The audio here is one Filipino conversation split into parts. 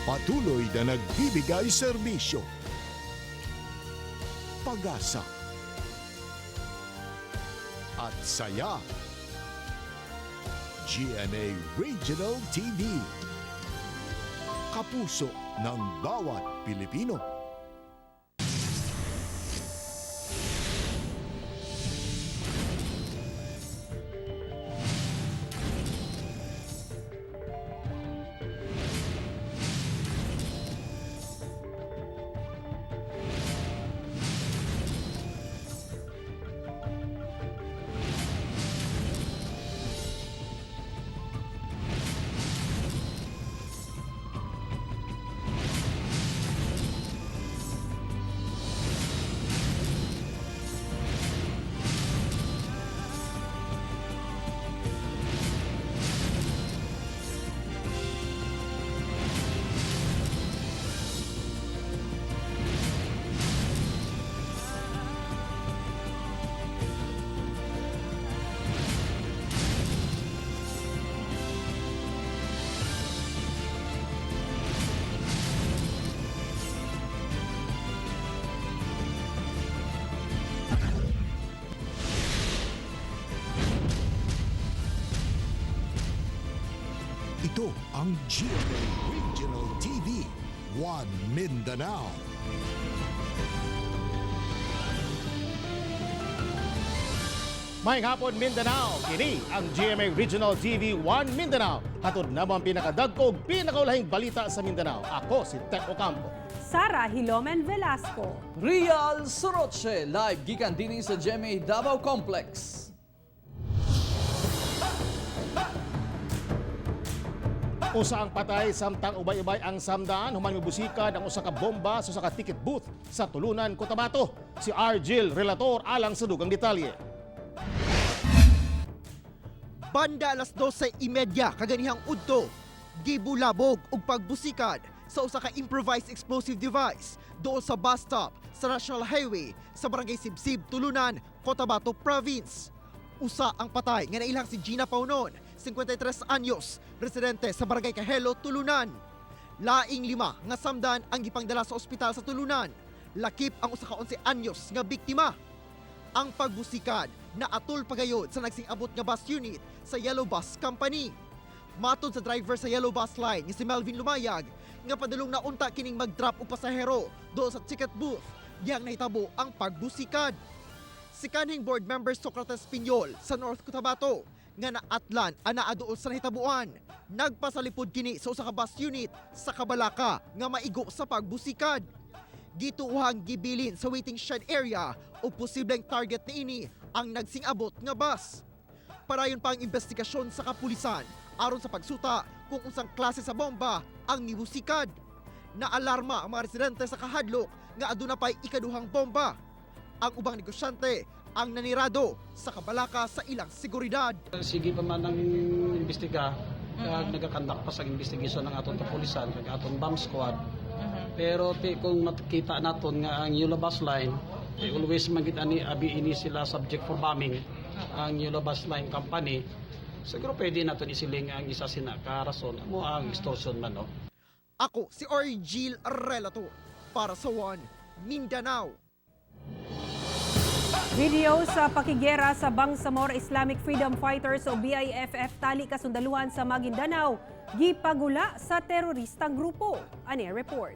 Patuloy na nagbibigay serbisyo. Pag-asa at saya. GMA Regional TV. Kapuso ng bawat Pilipino. Ito ang GMA Regional TV, One Mindanao. May hapon Mindanao, kini ang GMA Regional TV 1 Mindanao. Hatod naman pinakadagkog, pinakaulahing balita sa Mindanao. Ako si Tek Ocampo. Sara Hilomen Velasco. Real Soroche, live gikan din sa GMA Davao Complex. Usa ang patay samtang ubay-ubay ang samdaan human mibusikan ang usa ka bomba sa usa ka ticket booth sa Tulunan, Cotabato. Si Argil Relator alang sa dugang detalye. Banda alas 12:30 kaganihang udto, gibulabog ug pagbusikad sa usa ka improvised explosive device doon sa bus stop sa National Highway sa Barangay Sibsib, Tulunan, Cotabato Province. Usa ang patay nga nailang si Gina Paunon, 53 anyos, residente sa Barangay Kahelo, Tulunan. Laing 5 nga samdan ang gipangdala sa ospital sa Tulunan. Lakip ang usa ka 11 anyos nga biktima. Ang pagbusikad na atol pagayod sa nagsing-abot nga bus unit sa Yellow Bus Company. Matod sa driver sa Yellow Bus Line nga si Melvin Lumayag nga padulong na unta kining mag-drop og pasahero doon sa ticket booth, diyang nahitabo ang pagbusikad. Si kanhing board member Socrates Piñol sa North Cotabato nga naatlan ana aduol sa nahitabuan, nagpasalipod kini sa usa ka bus unit sa Cabalaka nga maigo sa pagbusikad. Gituuhang gibilin sa waiting shed area o posibleng target niini ang nagsing-abot nga bus. Parayon pa ang investigasyon sa kapulisan aron sa pagsuta kung unsang klase sa bomba ang nibusikad. Naalarma ang mga residente sa kahadlok nga aduna pay ikaduhang bomba. Ang ubang negosyante ang nanirado sa Cabalaka sa ilang seguridad. Sige pa man ang imbestiga, nagakandak pa sa investigation ng atong kapulisan, ng atong bomb squad. Pero kung makita naton nga ang Yellow Bus Line, always magit ani abi ini sila subject for bombing ang Yellow Bus Line company. Siguro pwede naton isiling ang isa sina ka rason mo ang extortion man, no? Ako si Argil Relator para sa One Mindanao. Video sa pakigera sa Bangsamoro Islamic Freedom Fighters o BIFF tali kasundaluhan sa Maguindanao gipagula sa teroristang grupo. Ani report.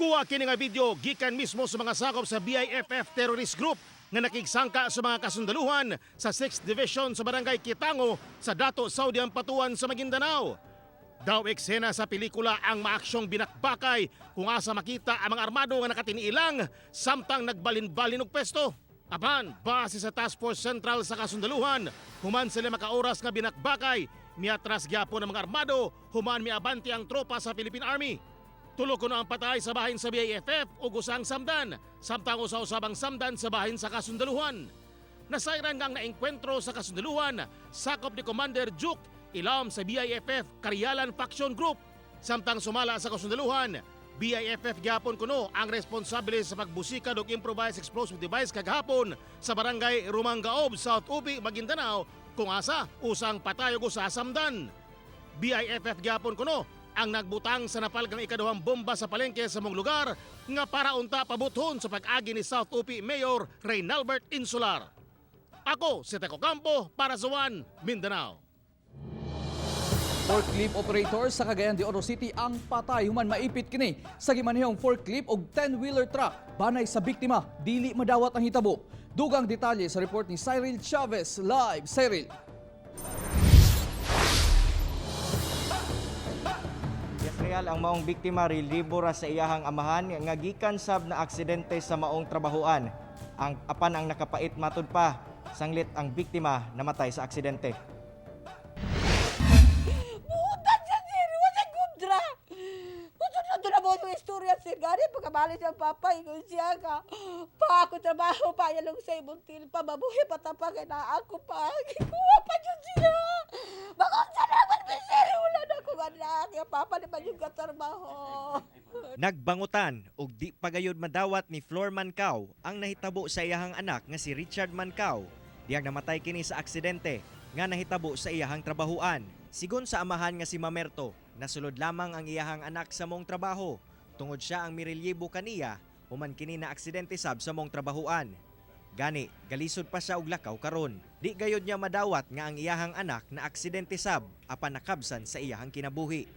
Kuha kini nga video gikan mismo sa mga sakop sa BIFF terrorist group nga nakigsangka sa mga kasundaluhan sa 6th Division sa Barangay Kitango sa Dato Saudi Ampatuan sa Maguindanao. Daw eksena sa pelikula ang maaksyong binakbakay kung asa makita ang mga armado nga nakatiniilang samtang nagbalin-balin og pwesto. Apan, base sa Task Force Central sa kasundaluhan, human sila makaoras nga binakbakay, miatras gyapon ang mga armado, human miabanti ang tropa sa Philippine Army. Tulo kuno ang patay sa bahin sa BIFF ug usang samdan, samtang usa-usabang samdan sa bahin sa kasundaluhan. Nasayran ngang naengkwentro sa kasundaluhan, sakop ni Commander Juke, ilawom sa BIFF Karyalan Faction Group. Samtang sumala sa kasundaluhan, BIFF gyapon kuno ang responsable sa pagbusikad og improvised explosive device kagahapon sa barangay Rumanggaob, South Upi, Maguindanao kung asa usang patayog sa asamdan. BIFF gyapon kuno ang nagbutang sa napalgang ikaduhang bomba sa palengke sa mong lugar nga para unta pabuthon sa pag-agi ni South Upi Mayor Reynalbert Insular. Ako si Teco Campo para sa One Mindanao. Forklift operator sa Cagayan de Oro City ang patay human maipit kini sa gimanhihong forklift og 10-wheeler truck banay sa biktima dili madawat ang hitabo. Dugang detalye sa report ni Cyril Chavez. Live, Cyril. Yes, real ang maong biktima relibora sa iyahang amahan nga gikan sab na aksidente sa maong trabahoan. Ang apan ang nakapait matud pa sanglit ang biktima namatay sa aksidente. Istorya sir, gani pagkabali ng papa, ingon siya ka. Pa ako trabaho pa, yalong sa ibuntil pa, mabuhi patapag na ako pa. Gikuha pa dyan siya. Bakit sa naman, sir, wala na akong anak. Yung papa naman yung katrabaho. Nagbangutan og di pagayod madawat ni Flor Mancao ang nahitabo sa iyahang anak nga si Richard Mancao. Diyang namatay kini sa aksidente nga nahitabo sa iyahang trabahuan. Sigon sa amahan nga si Mamerto, nasulod lamang ang iyahang anak sa mong trabaho. Tungod siya ang mirelyebo kaniya, human kini na aksidente sab sa mong trabahuan. Gani, galisod pa siya og lakaw karon. Di gayod niya madawat nga ang iyahang anak na aksidente sab apan nakabsan sa iyahang kinabuhi.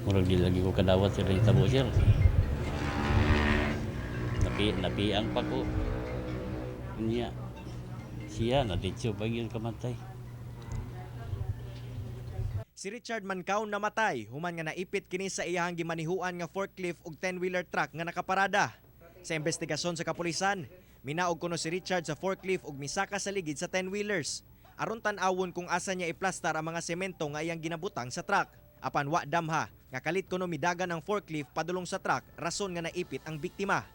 Murag di lagi ko kadawat sir ng tabo sir. Napiang pa ko. Niya. Siya na ditso pag yun kamatay. Si Richard Mancao namatay human nga naipit kini sa iyahang gimanihuan nga forklift ug 10-wheeler truck nga nakaparada. Sa investigasyon sa kapulisan, minaog kuno si Richard sa forklift ug misaka sa ligid sa 10-wheelers. Aron tan-awon kung asa niya iplastar ang mga semento nga iyang ginabutang sa truck. Apan wa damha nga kalit kuno midagan ang forklift padulong sa truck rason nga naipit ang biktima.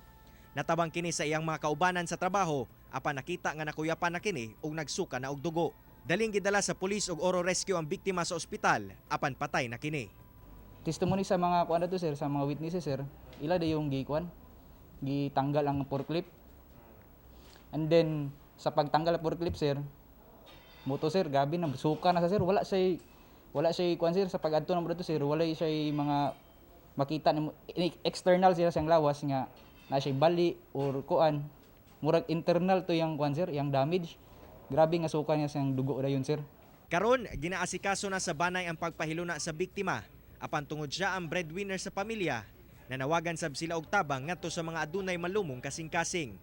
Natabang kini sa iyang mga kaubanan sa trabaho apan nakita nga nakuyapan na kini ug nagsuka na og dugo. Daling gidala sa pulis ug Oro Rescue ang biktima sa ospital apan patay na kini. Testimony sa mga kuan to sir, sa mga witnesses sir, ila day yung gitanggal ang forklift. And then sa pagtanggal ang forklift sir, moto sir, gabi na suka na sa sir, wala siya kuan sir sa pag-adto ng to sir, wala siya mga makita external sila sang lawas nga na siya bali or kuan, murag internal to yang kuan sir, yang damage. Grabe nga suka niya siyang dugo dayon sir. Karon ginaasikaso na sa banay ang pagpahiluna sa biktima apan tungod siya ang breadwinner sa pamilya. Nanawagan sab sila og tabang ngadto sa mga adunay malumong kasing-kasing.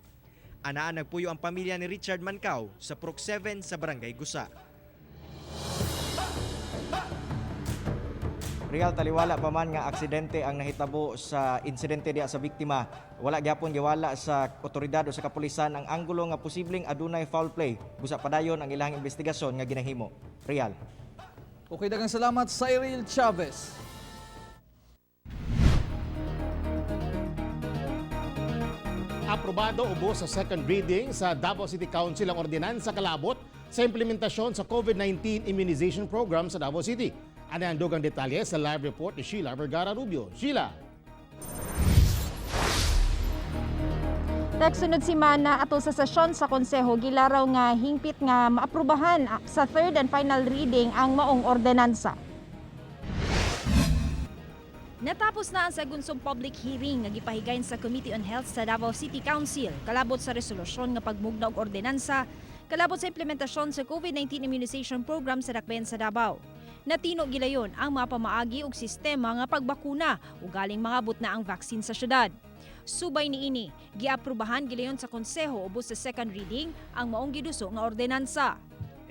Anaan nagpuyo ang pamilya ni Richard Mancao sa Proc 7 sa Barangay Gusa. Real taliwala pa man nga aksidente ang nahitabo sa insidente diya sa biktima. Wala gyapon giwala sa otoridad o sa kapulisan ang anggulo nga posibleng adunay foul play. Busa padayon ang ilang investigasyon nga ginahimo. Real. Okay, daghang salamat Cyril Chavez. Aprobado ubos sa second reading sa Davao City Council ang ordinansa kalabot sa implementasyon sa COVID-19 immunization program sa Davao City. Ano ang dugang detalye sa live report ni Sheila Vergara Rubio. Sheila. Sunod si Mana ato sa sesyon sa konseho gilaraw nga hingpit nga maaprubahan sa third and final reading ang maong ordinansa. Natapos na ang sagunsong public hearing nga gipahigayon sa Committee on Health sa Davao City Council kalabot sa resolusyon nga pagmugna og ordinansa kalabot sa implementasyon sa COVID-19 immunization program sa Dakbayan sa Davao. Natino gilayon ang mga pamaagi og sistema nga pagbakuna ug galing mangabot na ang vaccine sa syudad. Subay niini, giaprubahan gilayon sa konseho ubos sa second reading ang maong giduso nga ordinansa.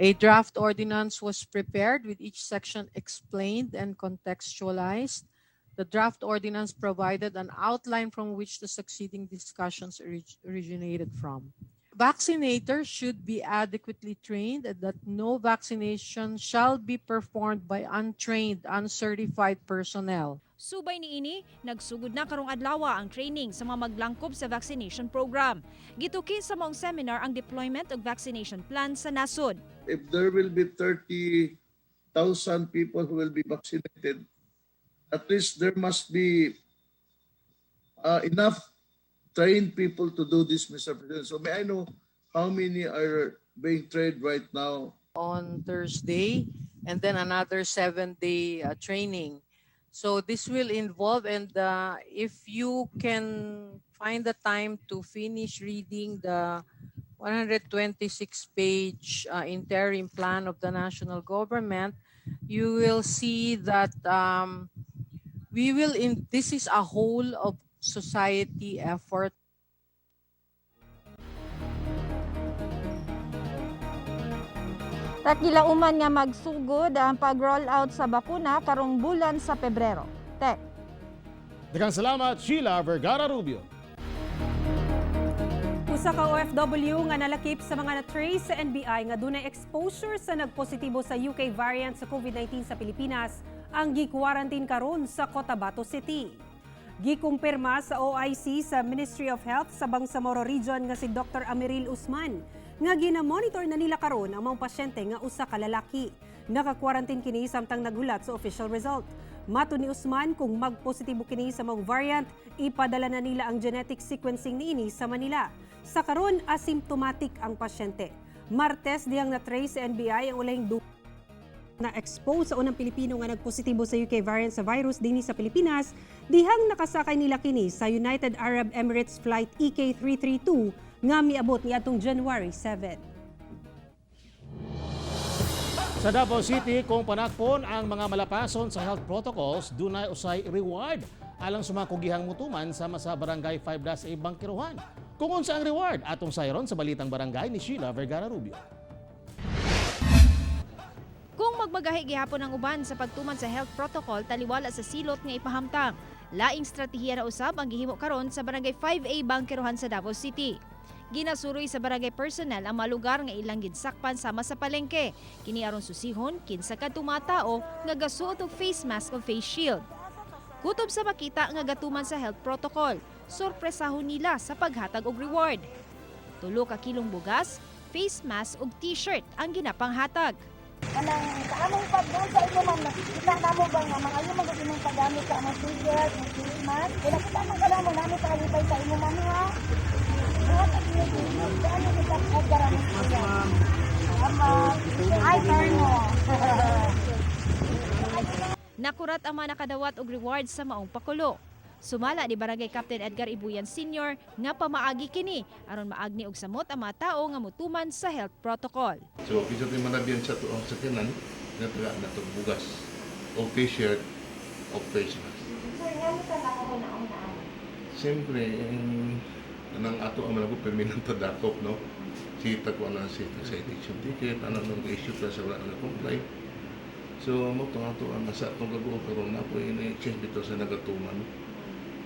A draft ordinance was prepared with each section explained and contextualized. The draft ordinance provided an outline from which the succeeding discussions originated from. Vaccinators should be adequately trained and that no vaccination shall be performed by untrained, uncertified personnel. Subay niini, nagsugod na karong adlaw ang training sa mga maglangkob sa vaccination program. Gituki sa maong seminar ang deployment of vaccination plan sa nasod. If there will be 30,000 people who will be vaccinated, at least there must be enough trained people to do this, Mr. President. So may I know how many are being trained right now? On Thursday, and then another 7-day training. So this will involve, and if you can find the time to finish reading the 126-page interim plan of the national government, you will see that this is a whole of society effort. Takilauman nga magsugod ang pag-roll out sa bakuna karong bulan sa Pebrero. Tek. Daghang salamat, Sheila Vergara Rubio. Usa ka OFW nga nalakip sa mga na-trace sa NBI nga dunay exposure sa nagpositibo sa UK variant sa COVID-19 sa Pilipinas ang gi-quarantine karon sa Cotabato City. Gikumpirma sa OIC sa Ministry of Health sa Bangsamoro Region nga si Dr. Ameril Usman nga ginamonitor na nila karon ang mga pasyente nga usa ka lalaki. Naka-quarantine kini samtang nagulat sa official result. Mato ni Usman kung magpositibo kini sa mga variant, ipadala na nila ang genetic sequencing niini sa Manila. Sa karon asymptomatic ang pasyente. Martes diyang na-trace sa NBI ang ulahing na-expose sa unang Pilipino nga nagpositibo sa UK variant sa virus dinhi sa Pilipinas, dihang nakasakay nila kini sa United Arab Emirates flight EK332 nga miabot niadtong January 7. Sa Davao City, kung panakpon ang mga malapason sa health protocols, dunay usay reward alang sa mga kugihang mutuman sama sa Barangay 5-A Bangkiruhan. Kung unsa ang reward, atong sayron sa Balitang Barangay ni Sheila Vergara Rubio. Kung magbagahi gihapon ang uban sa pagtuman sa health protocol taliwala sa silot nga ipahamtang, laing stratehiya na usab ang gihimo karon sa Barangay 5A Bangkiruhan sa Davao City. Ginasuroy sa barangay personnel ang mga lugar nga ilang ginsakpan sama sa palengke. Kini aron susihon kinsa ka tumatao nga gasuot og face mask o face shield. Kutob sa makita nga gatuman sa health protocol, sorpresahon nila sa paghatag og reward. 3 ka kilong bugas, face mask ug t-shirt ang ginapanghatag. Kanang kaamong pagdoon sa imo man nakita namo ba nga mga imo magiging paggamit sa among t-shirt, face mask. Kaya kita man kada mo nami kalipay sa imo man ha. Nakurat ang mga nakadawat og reward sa maong pakulo. Sumala ni Barangay Captain Edgar Ibuyan Sr. nga pamaagi kini aron maagni og samot ang mga tao nga mutuman sa health protocol. So, isa rin manabiyan sa tuang sakinan na taga na itong bugas o t-shirt o face mask. Siyempre, nang ato ang mga permanente dakop, no? Sita ko na sa edition ticket, ano nang issue ta sa wala na comply. So, mo to ato ang nasa itong gabuo pero na po ini-change dito sa nagatuman.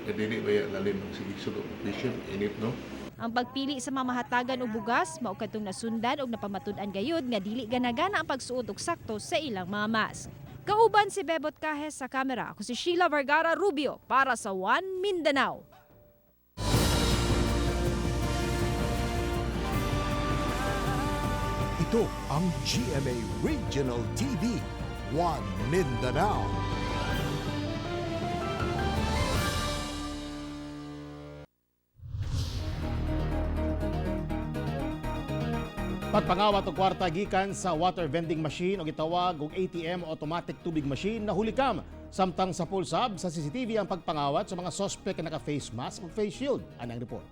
E dili ba lalim ng sige sulod official, init, no? Ang pagpili sa mamahatagan og bugas mao kadtong nasundan og napamatud-an gayud nga dili ganagana ang pagsuot og sakto sa ilang mga mask. Kauban si Bebot Cajes sa kamera, ako si Sheila Vergara Rubio para sa One Mindanao. Ito ang GMA Regional TV, One Mindanao. Pagpangawat og kwarta gikan sa water vending machine o gitawag og ATM automatic tubig machine na hulikam samtang sa pulsab sa CCTV ang pagpangawat sa mga suspect na naka-face mask o face shield. Anang report.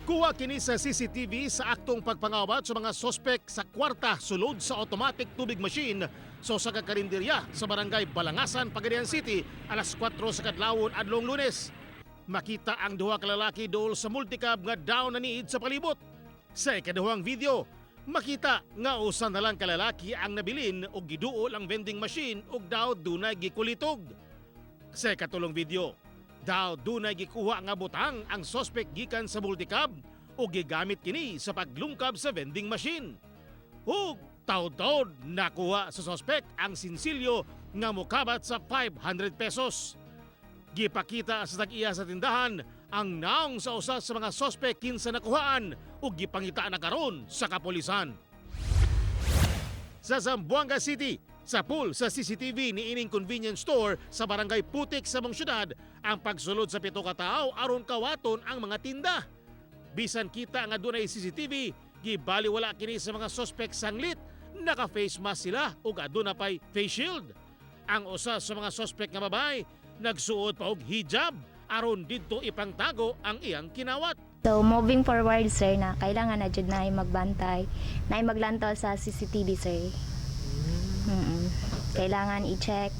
Kuha kini sa CCTV sa aktong pagpangawat sa mga suspect sa kwarta sulod sa automatic tubig machine sa usa ka karinderya sa Barangay Balangasan, Pagadian City alas 4 sa kadlawon adlong Lunes. Makita ang duha ka lalaki dool sa multicab nga down na niid sa palibot. Sa ikaduhang video, makita nga usa na lang kalalaki ang nabilin o giduol ang vending machine ug daw dunay gikulitog. Sa ikatulong video, daw dunay gikuha nga butang ang suspect gikan sa multicab o gigamit kini sa paglungkab sa vending machine. Ug taud-taud nakuha sa suspect ang sinsilyo nga mokabat sa 500 pesos. Gipakita sa tag-iya sa tindahan ang naong sa usa sa mga suspect kinsa nakuhaan ug gipangita na karon sa kapulisan. Sa Zamboanga City, Sa pool sa CCTV ni ining convenience store sa Barangay Putik sa mong syudad ang pagsulod sa 7 ka tawo aron kawaton ang mga tinda. Bisan kita nga dunay CCTV, gibaliwala kini sa mga suspect sanglit, naka-face mask sila ug aduna pay face shield. Ang usa sa mga suspect nga babae nagsuot pa og hijab aron didto ipangtago ang iyang kinawat. So moving forward sir na kailangan na jud na magbantay, na maglantaw sa CCTV sir. Kailangan i-check,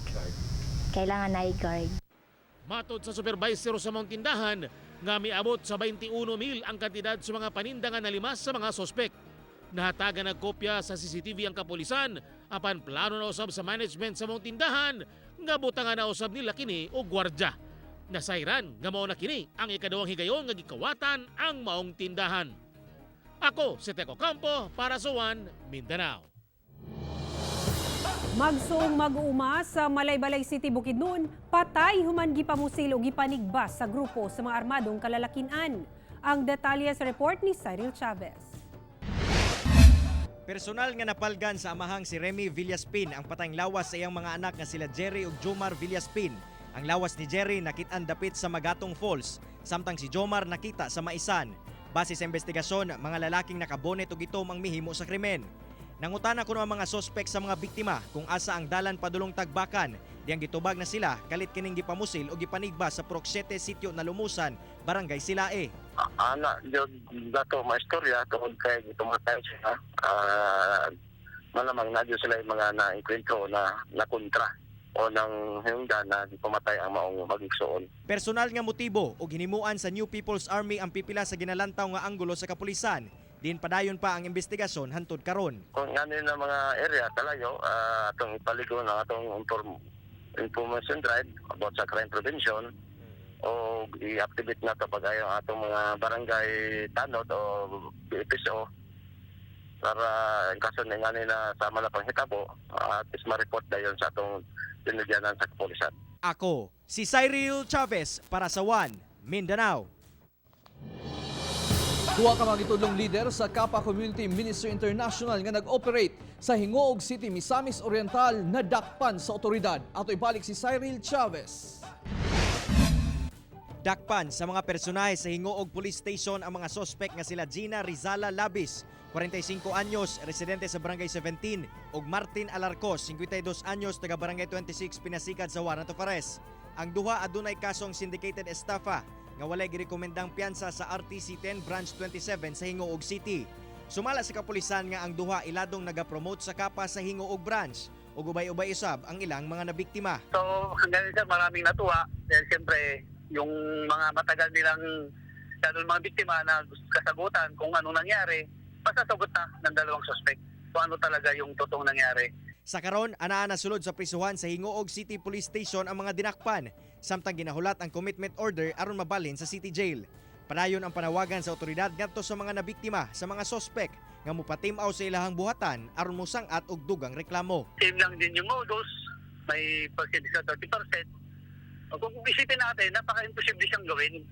kailangan na i-guard. Matod sa supervisor sa mga tindahan, nga miabot sa 21,000 ang kantidad sa mga paninda nga nalimas sa mga sospek. Nahatagan ng kopya sa CCTV ang kapulisan, apan plano na usab sa management sa mga tindahan, nga butangan na usab nila kini o gwardya. Nasayran nga mao na kini ang ikadawang higayon nga gikawatan ang maong tindahan. Ako si Teco Campo para sa One Mindanao. Magsuong mag-uuma sa Malaybalay City, Bukidnon, patay human gipamusil o gipanigbas sa grupo sa mga armadong kalalakinan. Ang detalye sa report ni Cyril Chavez. Personal nga napalgan sa amahang si Remy Villaspin ang patayng lawas sa iyang mga anak nga sila Jerry ug Jomar Villaspin. Ang lawas ni Jerry nakit-an dapit sa Magatong Falls, samtang si Jomar nakita sa Maisan. Base sa investigasyon, mga lalaking nakabonet ug itom ang mihimo sa krimen. Nangutana kuno ang mga sospek sa mga biktima kung asa ang dalan padulong Tagbakan. Diyang gitubag na sila kalit kining gipamusil o gipanigba sa Proxete sitio na Lumusan, Barangay Silae. Anak jud dato maistorya tungod kay gitumatay siya. Malamang na jud sila yung mga naenkwentro na kontra o nang hinggan na pumatay ang maong magigsoon. Personal nga motibo o hinimuan sa New People's Army ang pipila sa ginalantaw nga anggulo sa kapulisan. Din padayon pa ang investigasyon hantod karon. Kung ano na mga area talayo, atong ipaligo na atong information drive about sa crime prevention o i-activate na ito pag-ayo atong mga barangay tanod o PSO para in kaso na nga na sa malapang hitabo at is ma-report na yun sa atong dinigyanan sa kapulisan. Ako, si Cyril Chavez para sa One Mindanao. Duha ka mga gitudlong leader sa Kapa Community Ministry International nga nag-operate sa Hingoog City, Misamis Oriental na dakpan sa otoridad. Ato ibalik si Cyril Chavez. Dakpan sa mga personahe sa Hingoog Police Station ang mga sospek nga sila Gina Rizala Labis, 45 anyos, residente sa Barangay 17, ug Martin Alarcos, 52 anyos, taga Barangay 26, Pinasikad sa Warrant of Arrest. Ang duha adunay kasong syndicated estafa nga walay girekomendang piyansa sa RTC 10 Branch 27 sa Hingoog City. Sumala sa kapulisan nga ang duha iladong nagapromote sa Kapa sa Hingoog Branch ug ubay-ubay usab ang ilang mga nabiktima. So hanggang sa maraming natuwa dahil siyempre yung mga matagal nilang mga biktima na kasagutan kung ano nangyari, masasagot na ng dalawang suspect kung ano talaga yung totoong nangyari. Sa karon, anaa na sulod sa prisuhan sa Hingoog City Police Station ang mga dinakpan, samtang ginahulat ang commitment order aron mabalhin sa City Jail. Padayon ang panawagan sa otoridad ngadto sa mga nabiktima sa mga sospek nga mupatimaw sa ilahang buhatan aron mosangat og dugang reklamo. Same lang din yung modus, may percentage sa 30%. Kung isipin natin, napaka-imposible siyang gawin.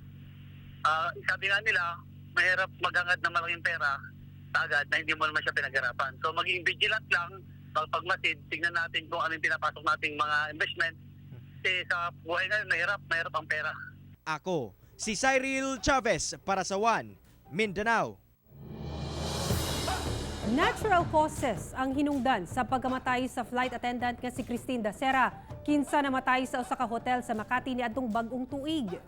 Sabi nga nila, mahirap maghangad ng malaking pera agad na hindi mo naman siya pinaghirapan. So maging vigilant lang, pagmasid, tingnan natin kung ano yung pinapasok nating mga investment. Kasi sa buhay ngayon, mahirap ang pera. Ako, si Cyril Chavez para sa One Mindanao. Natural causes ang hinungdan sa pagkamatay sa flight attendant nga si Christine Dacera, kinsa namatay sa usa ka hotel sa Makati niadtong bag-ong tuig.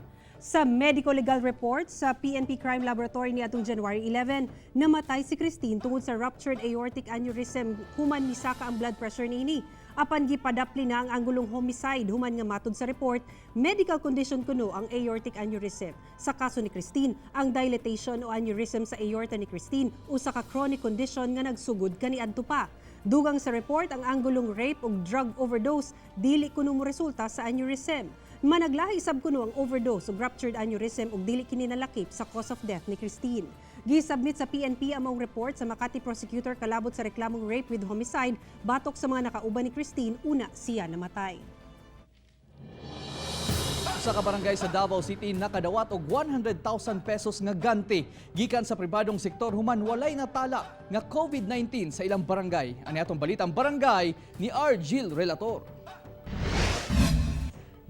Sa medical legal report sa PNP Crime Laboratory niadtong January 11, namatay si Christine tungod sa ruptured aortic aneurysm human misaka ang blood pressure niini. Apan gipadapli na ang anggulong homicide human nga matud sa report, medical condition kuno ang aortic aneurysm. Sa kaso ni Christine, ang dilatation o aneurysm sa aorta ni Christine usa ka chronic condition nga nagsugod kaniadto pa. Dugang sa report, ang anggulong rape o drug overdose dili kuno mo resulta sa aneurysm. Managlahi sab kuno ang overdose o ruptured aneurysm ug dili kini nalakip sa cause of death ni Christine. Gisubmit sa PNP ang maong report sa Makati prosecutor kalabot sa reklamong rape with homicide batok sa mga nakauban ni Christine una siya namatay. Usa ka barangay sa Davao City nakadawat og 100,000 pesos nga ganti gikan sa pribadong sektor human walay natala nga COVID-19 sa ilang barangay. Ani atong balitang barangay ni Argil Relator.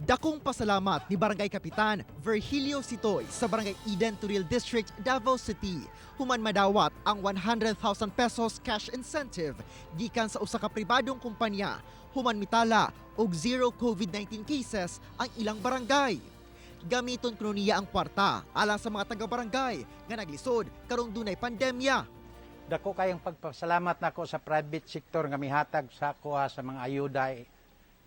Dakong pasalamat ni Barangay Kapitan Virgilio Sitoy sa Barangay Eden Turil District, Davao City. Human madawat ang 100,000 pesos cash incentive gikan sa usa ka pribadong kumpanya. Human mitala og zero COVID-19 cases ang ilang barangay. Gamiton kuno niya ang kwarta alang sa mga taga-barangay nga naglisod karong dunay pandemya. Dako kayong pagpasalamat nako sa private sector nga mihatag sa kuha sa mga ayuda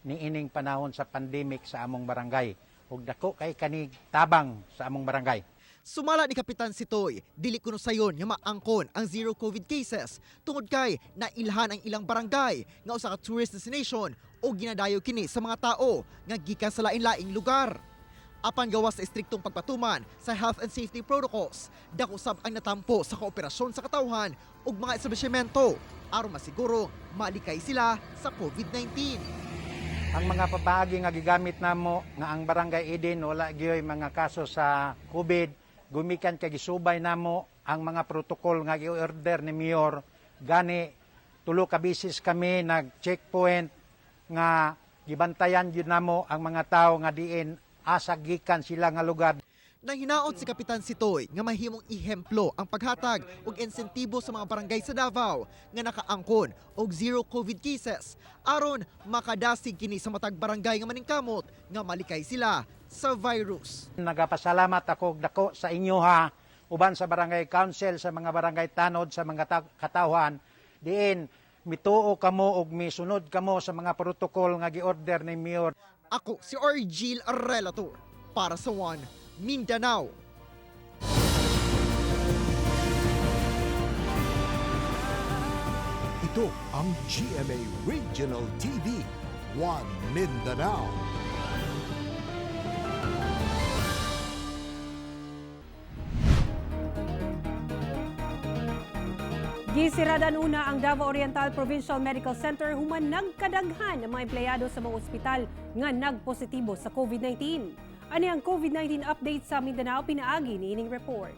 niining panahon sa pandemic sa among barangay. Ug dako kay kanig tabang sa among barangay. Sumala ni Kapitan Sitoy, dili kuno sayon nga maangkon ang zero COVID cases tungod kay nailhan ang ilang barangay nga usa ka tourist destination o ginadayo kini sa mga tao nga gikan sa lain-laing lugar. Apan gawas sa istriktong pagpatuman sa health and safety protocols, dako sab ang natampo sa kooperasyon sa katawhan ug mga establishmento aron masiguro malikay sila sa COVID-19. Ang mga papaagi nga gigamit namo nga ang Barangay Eden wala gyoy mga kaso sa COVID, gumikan kay gisubay namo ang mga protocol nga gi-order ni Mayor. Gani tulo ka bisis kami nag-checkpoint nga gibantayan gyud namo ang mga tawo nga diin asa gikan sila nga lugar. Nang hinaot si Kapitan Sitoy nga mahimong ihemplo ang paghatag og insentibo sa mga barangay sa Davao nga nakaangkon og zero COVID cases aron makadasig kini sa matag barangay nga maningkamot nga malikay sila sa virus. Nagapasalamat ako dako sa inyo ha, uban sa barangay council, sa mga barangay tanod, sa mga katawhan diin mituo kamo og misunod kamo sa mga protocol nga gi-order ni Mayor. Ako si Argil Relator para sa One Mindanao. Ito ang GMA Regional TV, One Mindanao. Gisiradan una ang Davao Oriental Provincial Medical Center human nagkadaghan ng mga empleyado sa mga ospital nga nagpositibo sa COVID-19. Ani ang COVID-19 update sa Mindanao, pinaagi ni ining report.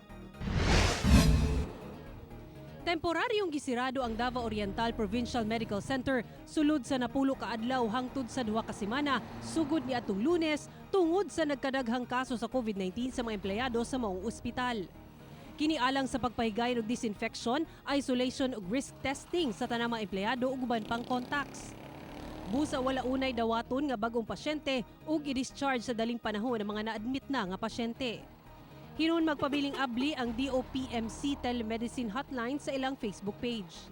Temporaryong gisirado ang Davao Oriental Provincial Medical Center sulod sa napulo ka adlaw hangtod sa 2 ka semana sugod ni atong Lunes tungod sa nagkadaghang kaso sa COVID-19 sa mga empleyado sa maong ospital. Kini alang sa pagpahigayon og disinfection, isolation ug risk testing sa tanang mga empleyado ug uban pang contacts. Busa wala unay dawaton nga bagong pasyente ug i-discharge sa daling panahon ang mga na-admit na nga pasyente. Hinon magpabiling abli ang DOPMC telemedicine hotline sa ilang Facebook page.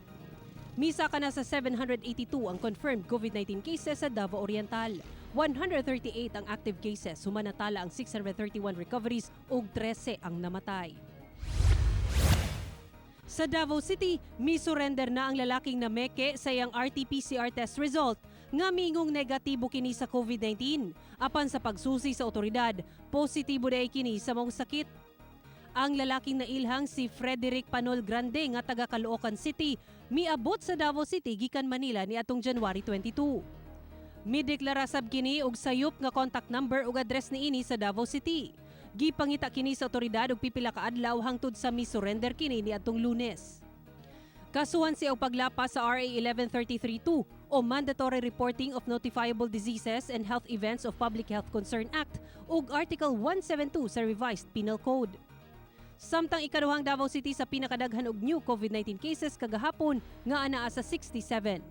Misa ka na sa 782 ang confirmed COVID-19 cases sa Davao Oriental. 138 ang active cases, humanatala ang 631 recoveries ug 13 ang namatay. Sa Davao City, mi-surrender na ang lalaking nameke sa iyang RT-PCR test result nga mingong negatibo kini sa COVID-19. Apan sa pagsusi sa otoridad, positibo na kini sa maong sakit. Ang lalaking nailhang si Frederick Panol Grande nga taga Caloocan City, miabot sa Davao City gikan Manila ni atong January 22. Mideklara sab kini og sayop nga contact number ug address niini sa Davao City. Gipangita kini sa otoridad og pipila ka adlaw hangtod sa mi-surrender kini ni atong Lunes. Kasuhan siya og paglapas sa RA 11332 o Mandatory Reporting of Notifiable Diseases and Health Events of Public Health Concern Act ug Article 172 sa Revised Penal Code. Samtang ikaduhang Davao City sa pinakadaghan og new COVID-19 cases kagahapon nga anaa sa 67.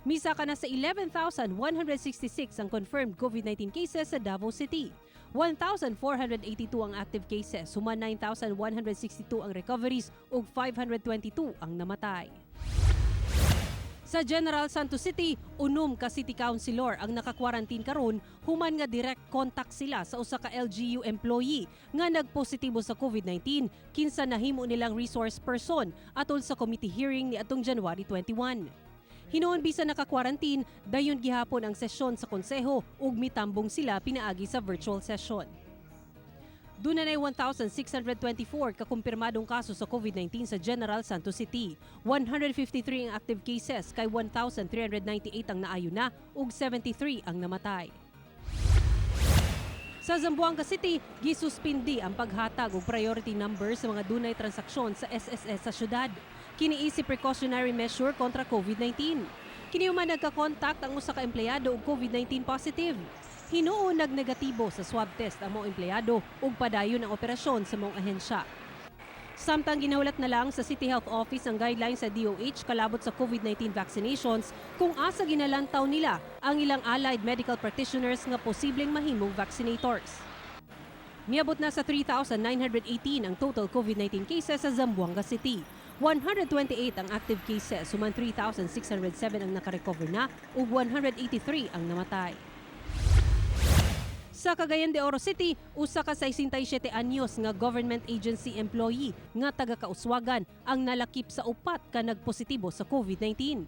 Misa ka na sa 11,166 ang confirmed COVID-19 cases sa Davao City. 1,482 ang active cases, suma 9,162 ang recoveries ug 522 ang namatay. Sa General Santos City, unom ka city councilor ang naka-quarantine karon human nga direct contact sila sa usa ka LGU employee nga nagpositibo sa COVID-19 kinsa nahimo nilang resource person atol sa committee hearing ni atong January 21. Hinoon bisan naka-quarantine, dayon gihapon ang sesyon sa konseho ug mitambong sila pinaagi sa virtual session. Dunay 1,624 kakumpirmadong kaso sa COVID-19 sa General Santos City. 153 ang active cases kay 1,398 ang naayo na ug 73 ang namatay. Sa Zamboanga City, gisuspindi ang paghatag og priority number sa mga dunay transaksyon sa SSS sa syudad. Kini isip precautionary measure kontra COVID-19. Kini human nagka-contact ang usa ka empleyado og COVID-19 positive. Hinuon nag-negatibo sa swab test ang mga empleyado ug padayon ang operasyon sa mga ahensya. Samtang ginahulat na lang sa City Health Office ang guidelines sa DOH kalabot sa COVID-19 vaccinations kung asa ginalantaw nila ang ilang allied medical practitioners nga posibleng mahimong vaccinators. Miabot na sa 3,918 ang total COVID-19 cases sa Zamboanga City. 128 ang active cases, suman 3,607 ang nakarecover na ug 183 ang namatay. Sa Cagayan de Oro City, usa ka 67 anyos nga government agency employee nga taga-Kauswagan ang nalakip sa upat ka nagpositibo sa COVID-19.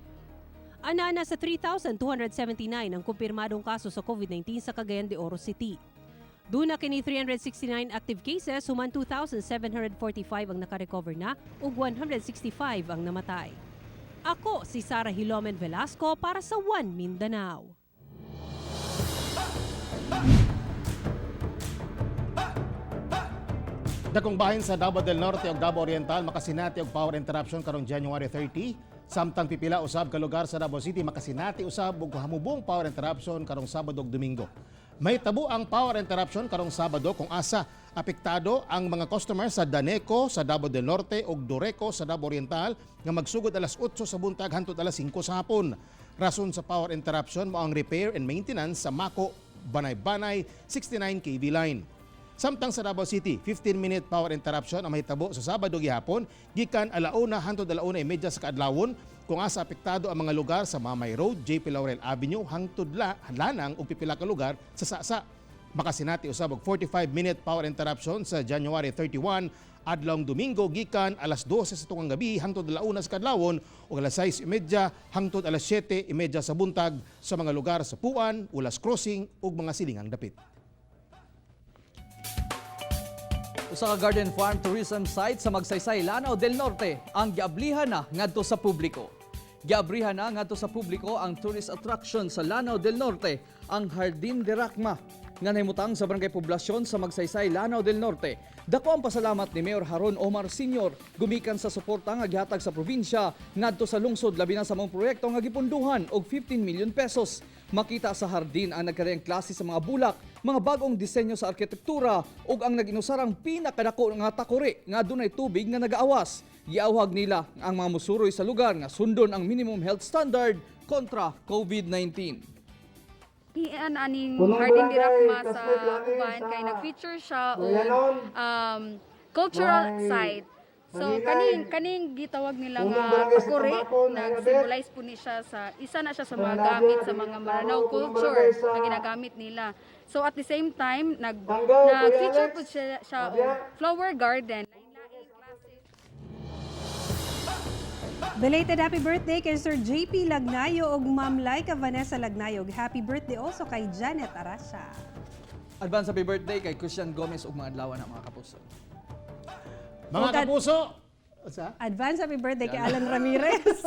Anana sa 3,279 ang kumpirmadong kaso sa COVID-19 sa Cagayan de Oro City. Duna kini 369 active cases, human 2,745 ang nakarecover na ug 165 ang namatay. Ako si Sarah Hilomen Velasco para sa One Mindanao. Dakong bahin sa Davao del Norte ug Davao Oriental makasinati og power interruption karong January 30. Samtang pipila usab ka lugar sa Davao City makasinati usab og hamubong power interruption karong Sabado ug Domingo. May tabo ang power interruption karong Sabado kung asa apektado ang mga customers sa Daneco sa Davao del Norte ug Dureco sa Davao Oriental nga magsugod alas 8 sa buntag hangtod alas 5 sa hapon. Rason sa power interruption mao ang repair and maintenance sa Mako Banay-Banay 69 kV line. Samtang sa Davao City, 15-minute power interruption ang mahitabo sa Sabado gihapon gikan alauna hangtod alauna imedya sa kaadlawon kung asa apektado ang mga lugar sa Mamay Road, JP Laurel Avenue hangtod lanang ug pipila ka lugar sa Sasa. Makasinati usab og 45-minute power interruption sa January 31 adlawng Domingo gikan alas 12 sa tungang gabi hangtod alauna sa kadlawon ug alas 6:30 hangtod alas 7:30 sa buntag sa mga lugar sa Puan, Ulas Crossing ug mga silingang dapit. Usa ka garden farm tourism site sa Magsaysay, Lanao del Norte ang giablihan na ngadto sa publiko. Giabrihan na ngadto sa publiko ang tourist attraction sa Lanao del Norte, ang Jardin de Racma, nga nahimutang sa barangay poblasyon sa Magsaysay, Lanao del Norte. Dako ang pasalamat ni Mayor Haron Omar Sr. gumikan sa suporta nga gihatag sa probinsya ngadto sa lungsod labi na sa mga proyekto nga gipunduhan og 15 million pesos. Makita sa hardin ang nagkarayang klase sa mga bulak, mga bagong disenyo sa arkitektura ug ang naginusarang pinakadako nga takore nga dunay tubig nga nagaawas. Giawhag nila ang mga musuroy sa lugar nga sundon ang minimum health standard kontra COVID-19. Iyan aning Jardin de Racma sa uban kay nag-feature siya og cultural site. So kaning gitawag nila nga takore, nag-symbolize po ni siya sa isa na siya sa mga gamit sa mga Maranao culture na ginagamit nila. So at the same time nag-feature po siya og flower garden. Belated happy birthday kay Sir JP Lagnayo ug Ma'am Laika Vanessa Lagnayo. Happy birthday also kay Janet Arasa. Advance happy birthday kay Christian Gomez ug mga adlaw na mga kapuso. Mga kapuso, advance happy birthday kay Alan Ramirez.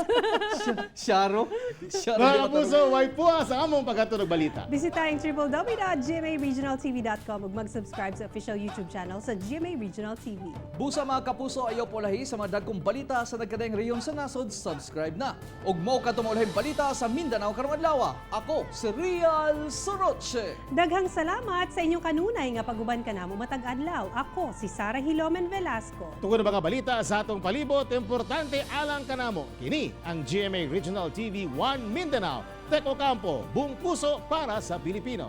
Sharo. Mga kapuso, way puwa sa among paghatod og balita. Bisitahin www.gmaregionaltv.com ug mag-subscribe sa official YouTube channel sa GMA Regional TV. Busa mga kapuso, ayaw po lahi sa mga dagkong balita sa nagkadayang reyon sa nasod, subscribe na. Ug mo katumulahing balita sa Mindanao karong adlaw. Ako si Real Soroche. Daghang salamat sa inyong kanunay nga paguban kanamo matag adlaw. Ako si Sarah Hilomen Velasco. Tungod na mga balita sa atong palibot, importante alang kanamo. Kini ang GMA Regional TV 1 Mindanao. Teko Campo, buong puso para sa Pilipino.